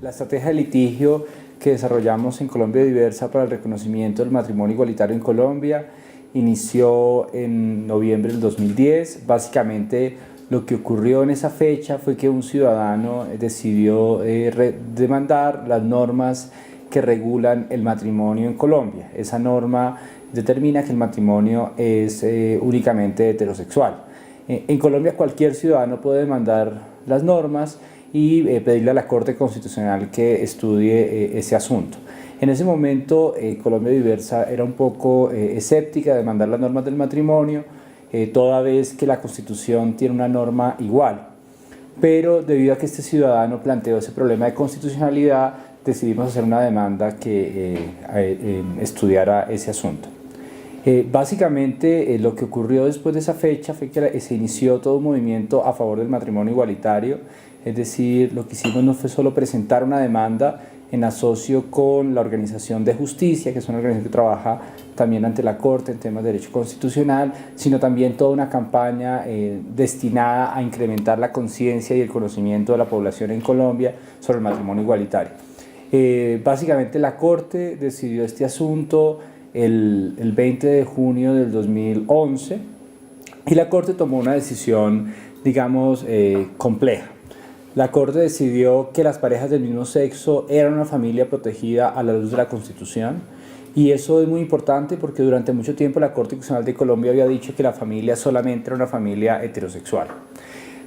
La estrategia de litigio que desarrollamos en Colombia Diversa para el reconocimiento del matrimonio igualitario en Colombia inició en noviembre del 2010. Básicamente lo que ocurrió en esa fecha fue que un ciudadano decidió demandar las normas que regulan el matrimonio en Colombia. Esa norma determina que el matrimonio es únicamente heterosexual. En Colombia cualquier ciudadano puede demandar las normas y pedirle a la Corte Constitucional que estudie ese asunto. En ese momento Colombia Diversa era un poco escéptica de demandar las normas del matrimonio, toda vez que la Constitución tiene una norma igual. Pero debido a que este ciudadano planteó ese problema de constitucionalidad, decidimos hacer una demanda que estudiara ese asunto. Básicamente lo que ocurrió después de esa fecha fue que se inició todo un movimiento a favor del matrimonio igualitario, es decir, lo que hicimos no fue solo presentar una demanda en asocio con la Organización de Justicia, que es una organización que trabaja también ante la Corte en temas de derecho constitucional, sino también toda una campaña destinada a incrementar la conciencia y el conocimiento de la población en Colombia sobre el matrimonio igualitario. Básicamente la Corte decidió este asunto el 20 de junio del 2011 y la Corte tomó una decisión, digamos, compleja. La Corte decidió que las parejas del mismo sexo eran una familia protegida a la luz de la Constitución, y eso es muy importante porque durante mucho tiempo la Corte Constitucional de Colombia había dicho que la familia solamente era una familia heterosexual.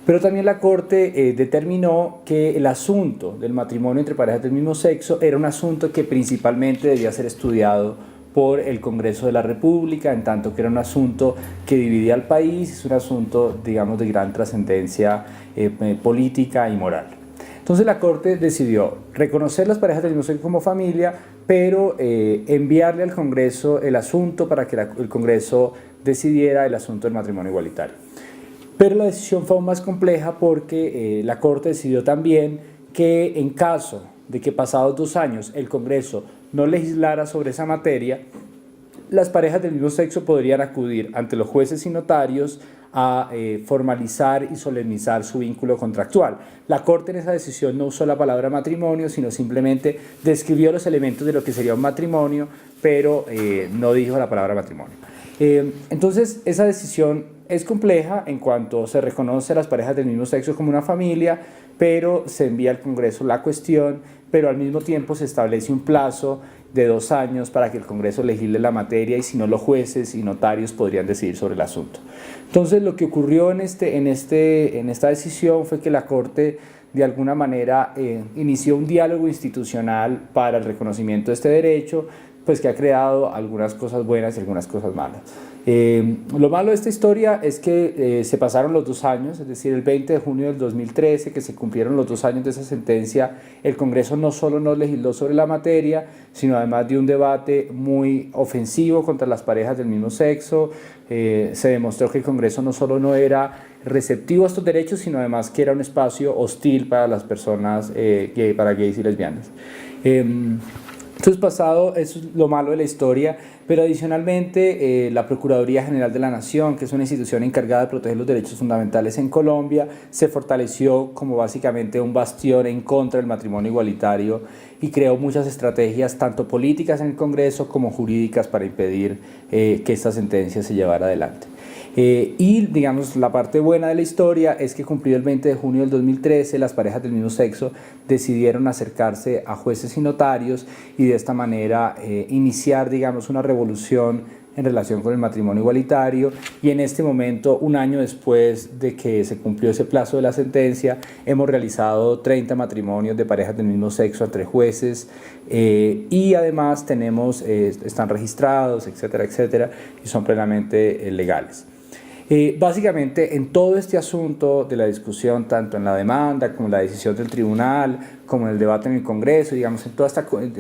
Pero también la Corte determinó que el asunto del matrimonio entre parejas del mismo sexo era un asunto que principalmente debía ser estudiado por el Congreso de la República, en tanto que era un asunto que dividía al país, es un asunto, digamos, de gran trascendencia política y moral. Entonces la Corte decidió reconocer las parejas del mismo sexo como familia, pero enviarle al Congreso el asunto para que el Congreso decidiera el asunto del matrimonio igualitario. Pero la decisión fue aún más compleja porque la Corte decidió también que en caso de que pasados 2 años el Congreso no legislara sobre esa materia, las parejas del mismo sexo podrían acudir ante los jueces y notarios a formalizar y solemnizar su vínculo contractual. La Corte en esa decisión no usó la palabra matrimonio, sino simplemente describió los elementos de lo que sería un matrimonio, pero no dijo la palabra matrimonio. Entonces, esa decisión es compleja en cuanto se reconoce a las parejas del mismo sexo como una familia, pero se envía al Congreso la cuestión, pero al mismo tiempo se establece un plazo de 2 años para que el Congreso legisle la materia, y si no, los jueces y notarios podrían decidir sobre el asunto. Entonces, lo que ocurrió en esta decisión fue que la Corte de alguna manera inició un diálogo institucional para el reconocimiento de este derecho, pues que ha creado algunas cosas buenas y algunas cosas malas. Lo malo de esta historia es que se pasaron los 2 años, es decir, el 20 de junio del 2013, que se cumplieron los 2 años de esa sentencia, el Congreso no solo no legisló sobre la materia, sino además de un debate muy ofensivo contra las parejas del mismo sexo. Se demostró que el Congreso no solo no era receptivo a estos derechos, sino además que era un espacio hostil para las personas, para gays y lesbianas. Entonces, pasado, eso es lo malo de la historia, pero adicionalmente la Procuraduría General de la Nación, que es una institución encargada de proteger los derechos fundamentales en Colombia, se fortaleció como básicamente un bastión en contra del matrimonio igualitario y creó muchas estrategias, tanto políticas en el Congreso como jurídicas, para impedir que esta sentencia se llevara adelante. Y digamos, la parte buena de la historia es que cumplido el 20 de junio del 2013, las parejas del mismo sexo decidieron acercarse a jueces y notarios y de esta manera iniciar, digamos, una revolución en relación con el matrimonio igualitario, y en este momento, 1 año después de que se cumplió ese plazo de la sentencia, hemos realizado 30 matrimonios de parejas del mismo sexo entre jueces, y además están registrados, etcétera, etcétera, y son plenamente legales. Básicamente, en todo este asunto de la discusión, tanto en la demanda como en la decisión del tribunal, como en el debate en el Congreso, digamos, en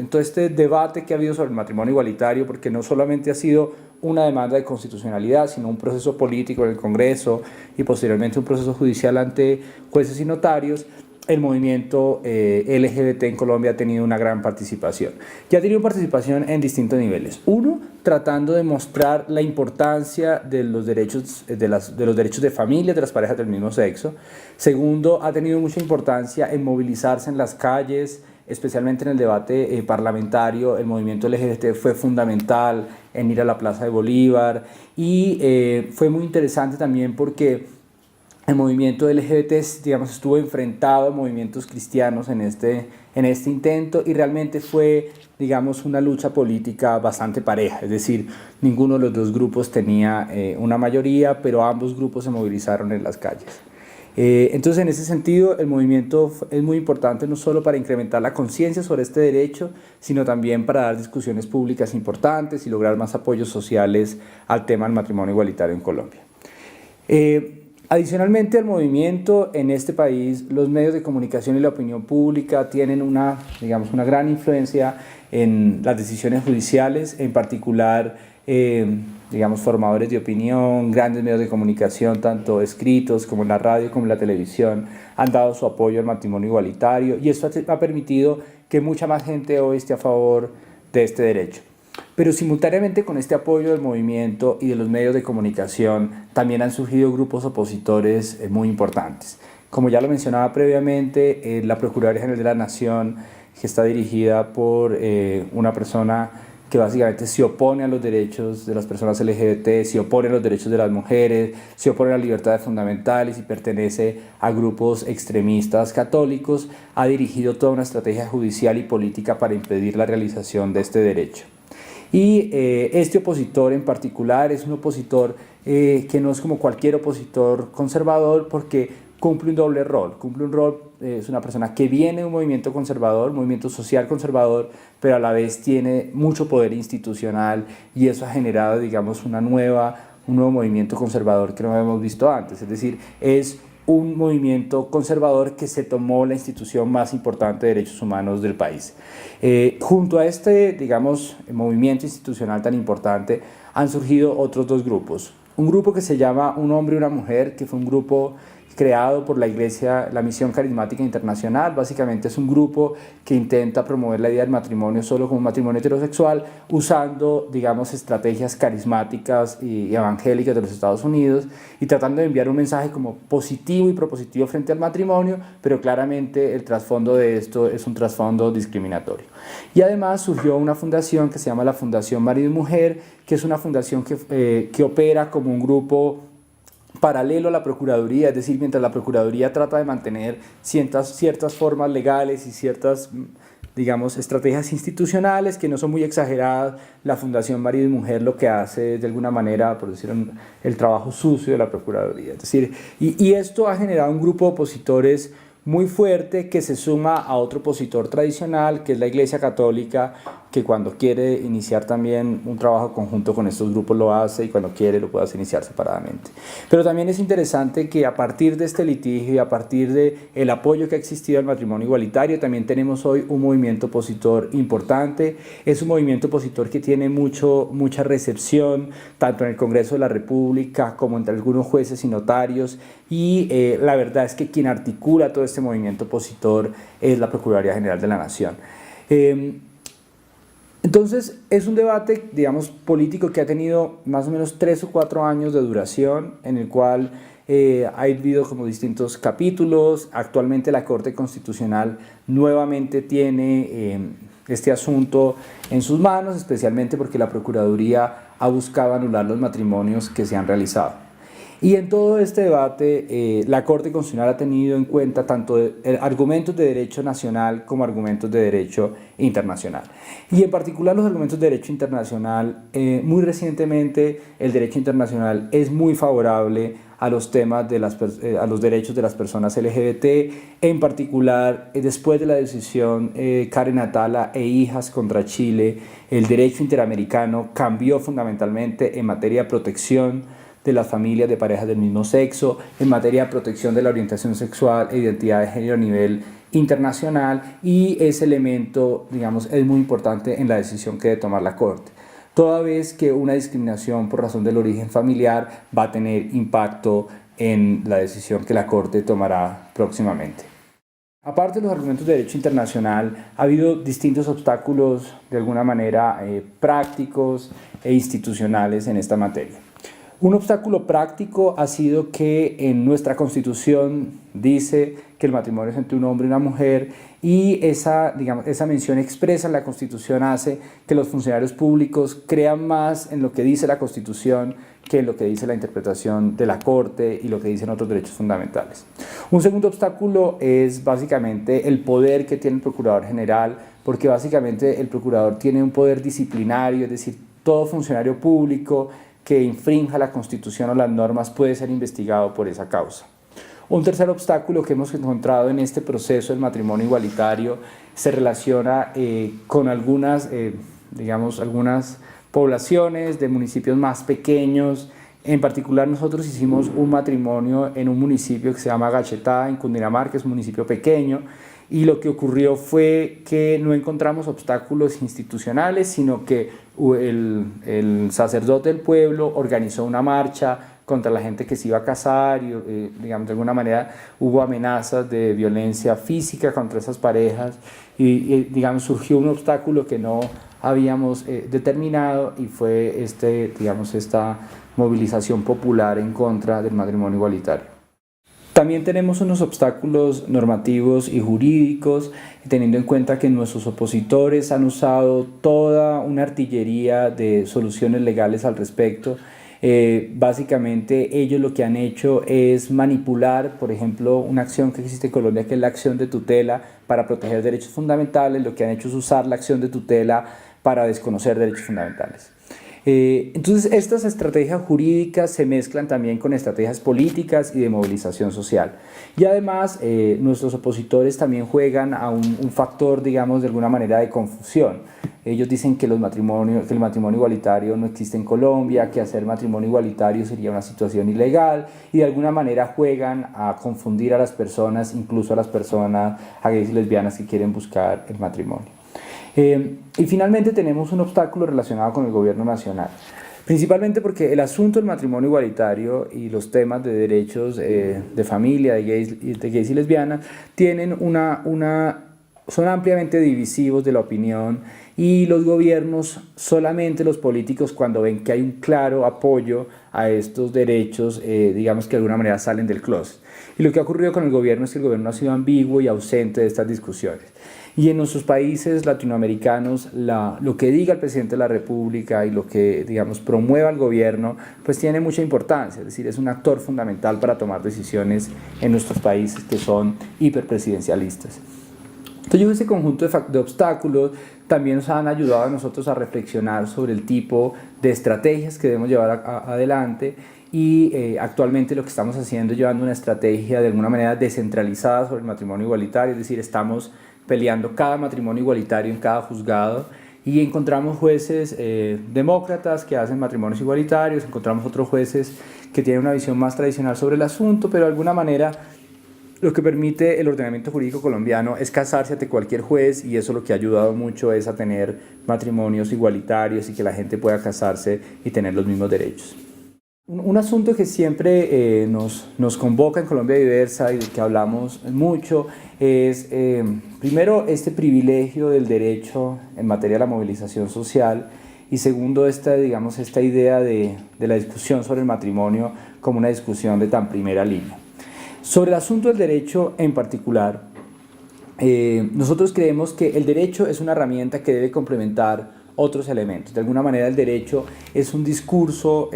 todo este debate que ha habido sobre el matrimonio igualitario, porque no solamente ha sido una demanda de constitucionalidad, sino un proceso político en el Congreso y posteriormente un proceso judicial ante jueces y notarios, el movimiento LGBT en Colombia ha tenido una gran participación. Y ha tenido participación en distintos niveles. Uno, tratando de mostrar la importancia de los derechos de familia, de las parejas del mismo sexo. Segundo, ha tenido mucha importancia en movilizarse en las calles, especialmente en el debate parlamentario, el movimiento LGBT fue fundamental en ir a la Plaza de Bolívar y fue muy interesante también porque el movimiento LGBT, digamos, estuvo enfrentado a movimientos cristianos en este intento y realmente fue, digamos, una lucha política bastante pareja, es decir, ninguno de los dos grupos tenía una mayoría, pero ambos grupos se movilizaron en las calles. Entonces, en ese sentido, el movimiento es muy importante no solo para incrementar la conciencia sobre este derecho, sino también para dar discusiones públicas importantes y lograr más apoyos sociales al tema del matrimonio igualitario en Colombia. Adicionalmente al movimiento, en este país los medios de comunicación y la opinión pública tienen una gran influencia en las decisiones judiciales, en particular formadores de opinión, grandes medios de comunicación, tanto escritos como en la radio como en la televisión, han dado su apoyo al matrimonio igualitario y esto ha permitido que mucha más gente hoy esté a favor de este derecho. Pero simultáneamente con este apoyo del movimiento y de los medios de comunicación también han surgido grupos opositores muy importantes. Como ya lo mencionaba previamente, la Procuraduría General de la Nación, que está dirigida por una persona que básicamente se opone a los derechos de las personas LGBT, se opone a los derechos de las mujeres, se opone a las libertades fundamentales y pertenece a grupos extremistas católicos, ha dirigido toda una estrategia judicial y política para impedir la realización de este derecho. Y este opositor en particular es un opositor que no es como cualquier opositor conservador porque cumple un doble rol. Es una persona que viene de un movimiento conservador, un movimiento social conservador, pero a la vez tiene mucho poder institucional y eso ha generado, digamos, un nuevo movimiento conservador que no habíamos visto antes. Es decir, es un movimiento conservador que se tomó la institución más importante de derechos humanos del país. Junto a este, digamos, movimiento institucional tan importante, han surgido otros dos grupos. Un grupo que se llama Un Hombre y una Mujer, que fue un grupo creado por la Iglesia, la Misión Carismática Internacional. Básicamente es un grupo que intenta promover la idea del matrimonio solo como un matrimonio heterosexual, usando, digamos, estrategias carismáticas y evangélicas de los Estados Unidos y tratando de enviar un mensaje como positivo y propositivo frente al matrimonio, pero claramente el trasfondo de esto es un trasfondo discriminatorio. Y además surgió una fundación que se llama la Fundación Marido y Mujer, que es una fundación que opera como un grupo paralelo a la Procuraduría, es decir, mientras la Procuraduría trata de mantener ciertas formas legales y ciertas, digamos, estrategias institucionales que no son muy exageradas, la Fundación Marido y Mujer lo que hace es, de alguna manera, por decir, el trabajo sucio de la Procuraduría. Es decir, y esto ha generado un grupo de opositores muy fuerte que se suma a otro opositor tradicional, que es la Iglesia Católica, que cuando quiere iniciar también un trabajo conjunto con estos grupos lo hace y cuando quiere lo puede iniciar separadamente. Pero también es interesante que a partir de este litigio y a partir del apoyo que ha existido al matrimonio igualitario, también tenemos hoy un movimiento opositor importante. Es un movimiento opositor que tiene mucha recepción, tanto en el Congreso de la República como entre algunos jueces y notarios, y la verdad es que quien articula todo este movimiento opositor es la Procuraduría General de la Nación. Entonces es un debate, digamos, político que ha tenido más o menos 3 o 4 años de duración, en el cual ha habido como distintos capítulos. Actualmente la Corte Constitucional nuevamente tiene este asunto en sus manos, especialmente porque la Procuraduría ha buscado anular los matrimonios que se han realizado. Y en todo este debate, la Corte Constitucional ha tenido en cuenta tanto argumentos de derecho nacional como argumentos de derecho internacional. Y en particular los argumentos de derecho internacional, muy recientemente el derecho internacional es muy favorable a los temas a los derechos de las personas LGBT, en particular después de la decisión Karen Atala e Hijas contra Chile, el derecho interamericano cambió fundamentalmente en materia de protección de las familias de parejas del mismo sexo, en materia de protección de la orientación sexual e identidad de género a nivel internacional, y ese elemento, digamos, es muy importante en la decisión que debe tomar la Corte, toda vez que una discriminación por razón del origen familiar va a tener impacto en la decisión que la Corte tomará próximamente. Aparte de los argumentos de derecho internacional, ha habido distintos obstáculos, de alguna manera, prácticos e institucionales en esta materia. Un obstáculo práctico ha sido que en nuestra Constitución dice que el matrimonio es entre un hombre y una mujer y esa mención expresa en la Constitución hace que los funcionarios públicos crean más en lo que dice la Constitución que en lo que dice la interpretación de la Corte y lo que dicen otros derechos fundamentales. Un segundo obstáculo es básicamente el poder que tiene el Procurador General, porque básicamente el Procurador tiene un poder disciplinario, es decir, todo funcionario público que infrinja la Constitución o las normas puede ser investigado por esa causa. Un tercer obstáculo que hemos encontrado en este proceso del matrimonio igualitario se relaciona con algunas poblaciones de municipios más pequeños. En particular nosotros hicimos un matrimonio en un municipio que se llama Gachetá, en Cundinamarca, es un municipio pequeño, y lo que ocurrió fue que no encontramos obstáculos institucionales, sino que el sacerdote del pueblo organizó una marcha contra la gente que se iba a casar y de alguna manera hubo amenazas de violencia física contra esas parejas y surgió un obstáculo que no habíamos determinado y fue esta movilización popular en contra del matrimonio igualitario. También tenemos unos obstáculos normativos y jurídicos, teniendo en cuenta que nuestros opositores han usado toda una artillería de soluciones legales al respecto. Básicamente ellos lo que han hecho es manipular, por ejemplo, una acción que existe en Colombia que es la acción de tutela para proteger derechos fundamentales. Lo que han hecho es usar la acción de tutela para desconocer derechos fundamentales. Entonces estas estrategias jurídicas se mezclan también con estrategias políticas y de movilización social. Y además nuestros opositores también juegan a un factor, de alguna manera, de confusión. Ellos dicen que el matrimonio igualitario no existe en Colombia, que hacer matrimonio igualitario sería una situación ilegal y de alguna manera juegan a confundir a las personas, incluso a las personas gays y lesbianas que quieren buscar el matrimonio. Y finalmente tenemos un obstáculo relacionado con el gobierno nacional, principalmente porque el asunto del matrimonio igualitario y los temas de derechos de familia, de gays y lesbianas, son ampliamente divisivos de la opinión y los gobiernos, solamente los políticos, cuando ven que hay un claro apoyo a estos derechos, que de alguna manera salen del closet. Y lo que ha ocurrido con el gobierno es que el gobierno ha sido ambiguo y ausente de estas discusiones. Y en nuestros países latinoamericanos, lo que diga el presidente de la República y lo que, promueva el gobierno, pues tiene mucha importancia, es decir, es un actor fundamental para tomar decisiones en nuestros países que son hiperpresidencialistas. Entonces, ese conjunto de obstáculos también nos han ayudado a nosotros a reflexionar sobre el tipo de estrategias que debemos llevar adelante y actualmente lo que estamos haciendo es llevando una estrategia de alguna manera descentralizada sobre el matrimonio igualitario, es decir, estamos peleando cada matrimonio igualitario en cada juzgado y encontramos jueces demócratas que hacen matrimonios igualitarios, encontramos otros jueces que tienen una visión más tradicional sobre el asunto, pero de alguna manera lo que permite el ordenamiento jurídico colombiano es casarse ante cualquier juez y eso lo que ha ayudado mucho es a tener matrimonios igualitarios y que la gente pueda casarse y tener los mismos derechos. Un asunto que siempre nos convoca en Colombia Diversa y del que hablamos mucho es, primero, este privilegio del derecho en materia de la movilización social y segundo, esta idea de la discusión sobre el matrimonio como una discusión de tan primera línea. Sobre el asunto del derecho en particular, nosotros creemos que el derecho es una herramienta que debe complementar otros elementos. De alguna manera el derecho es un discurso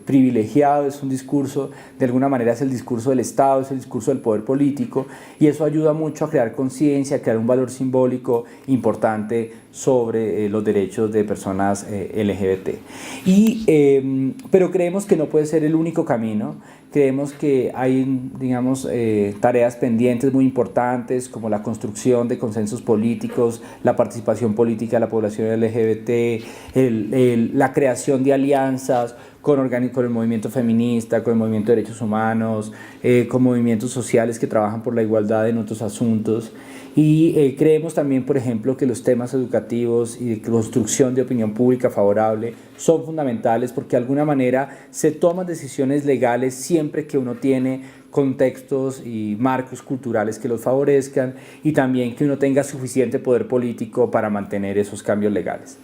privilegiado, es un discurso, de alguna manera es el discurso del Estado, es el discurso del poder político y eso ayuda mucho a crear conciencia, a crear un valor simbólico importante sobre los derechos de personas LGBT. Pero creemos que no puede ser el único camino. Creemos que hay, tareas pendientes muy importantes como la construcción de consensos políticos, la participación política de la población LGBT, la creación de alianzas con el movimiento feminista, con el movimiento de derechos humanos, con movimientos sociales que trabajan por la igualdad en otros asuntos. Y creemos también, por ejemplo, que los temas educativos y de construcción de opinión pública favorable son fundamentales porque de alguna manera se toman decisiones legales siempre que uno tiene contextos y marcos culturales que los favorezcan y también que uno tenga suficiente poder político para mantener esos cambios legales.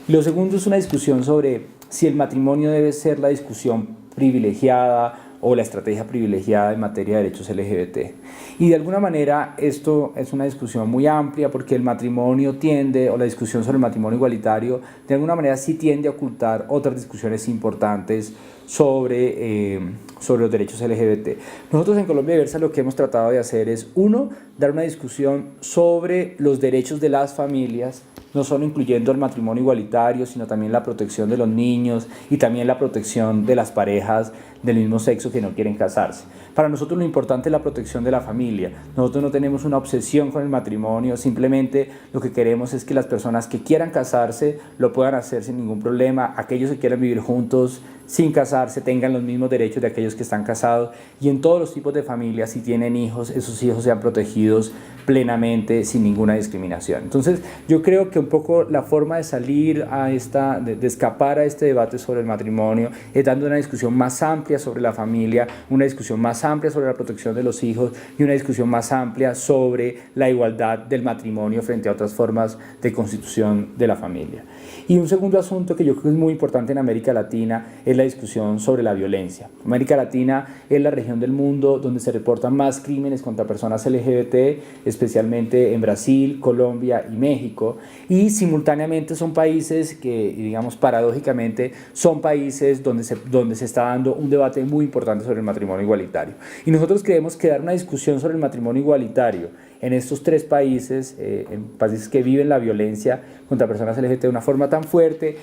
Y lo segundo es una discusión sobre si el matrimonio debe ser la discusión privilegiada o la estrategia privilegiada en materia de derechos LGBT. Y de alguna manera esto es una discusión muy amplia porque el matrimonio tiende, o la discusión sobre el matrimonio igualitario, de alguna manera sí tiende a ocultar otras discusiones importantes sobre los derechos LGBT. Nosotros en Colombia Diversa lo que hemos tratado de hacer es, uno, dar una discusión sobre los derechos de las familias, no solo incluyendo el matrimonio igualitario, sino también la protección de los niños y también la protección de las parejas del mismo sexo que no quieren casarse. Para nosotros lo importante es la protección de la familia. Nosotros no tenemos una obsesión con el matrimonio, simplemente lo que queremos es que las personas que quieran casarse lo puedan hacer sin ningún problema, aquellos que quieran vivir juntos sin casarse tengan los mismos derechos de aquellos que están casados, y en todos los tipos de familias, si tienen hijos, esos hijos sean protegidos plenamente sin ninguna discriminación. Entonces yo creo que un poco la forma de salir de escapar a este debate sobre el matrimonio es dando una discusión más amplia sobre la familia, una discusión más amplia sobre la protección de los hijos y una discusión más amplia sobre la igualdad del matrimonio frente a otras formas de constitución de la familia. Y un segundo asunto que yo creo que es muy importante en América Latina es la discusión sobre la violencia. América Latina es la región del mundo donde se reportan más crímenes contra personas LGBT, especialmente en Brasil, Colombia y México, y simultáneamente son países que, digamos, paradójicamente, son países donde se está dando un debate muy importante sobre el matrimonio igualitario. Y nosotros creemos que dar una discusión sobre el matrimonio igualitario en estos tres países, en países que viven la violencia contra personas LGBT de una forma tan fuerte,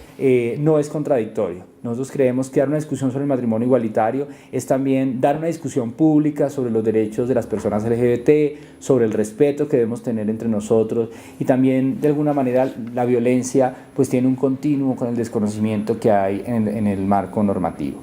no es contradictorio. Nosotros creemos que dar una discusión sobre el matrimonio igualitario es también dar una discusión pública sobre los derechos de las personas LGBT, sobre el respeto que debemos tener entre nosotros, y también de alguna manera la violencia pues tiene un continuo con el desconocimiento que hay en el marco normativo.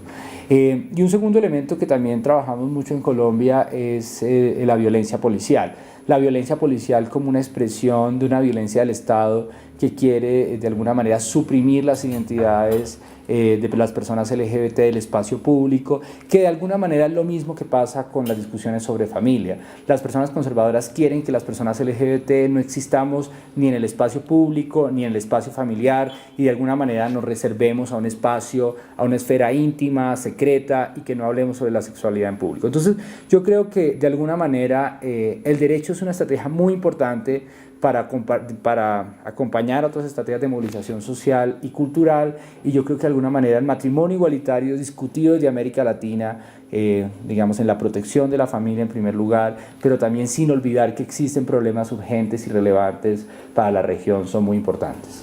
Y un segundo elemento que también trabajamos mucho en Colombia es la violencia policial. La violencia policial como una expresión de una violencia del Estado que quiere de alguna manera suprimir las identidades de las personas LGBT del espacio público, que de alguna manera es lo mismo que pasa con las discusiones sobre familia. Las personas conservadoras quieren que las personas LGBT no existamos ni en el espacio público ni en el espacio familiar, y de alguna manera nos reservemos a un espacio, a una esfera íntima, secreta, y que no hablemos sobre la sexualidad en público. Entonces yo creo que de alguna manera el derecho es una estrategia muy importante para acompañar a otras estrategias de movilización social y cultural, y yo creo que de alguna manera el matrimonio igualitario discutido desde América Latina, digamos en la protección de la familia en primer lugar, pero también sin olvidar que existen problemas urgentes y relevantes para la región, son muy importantes.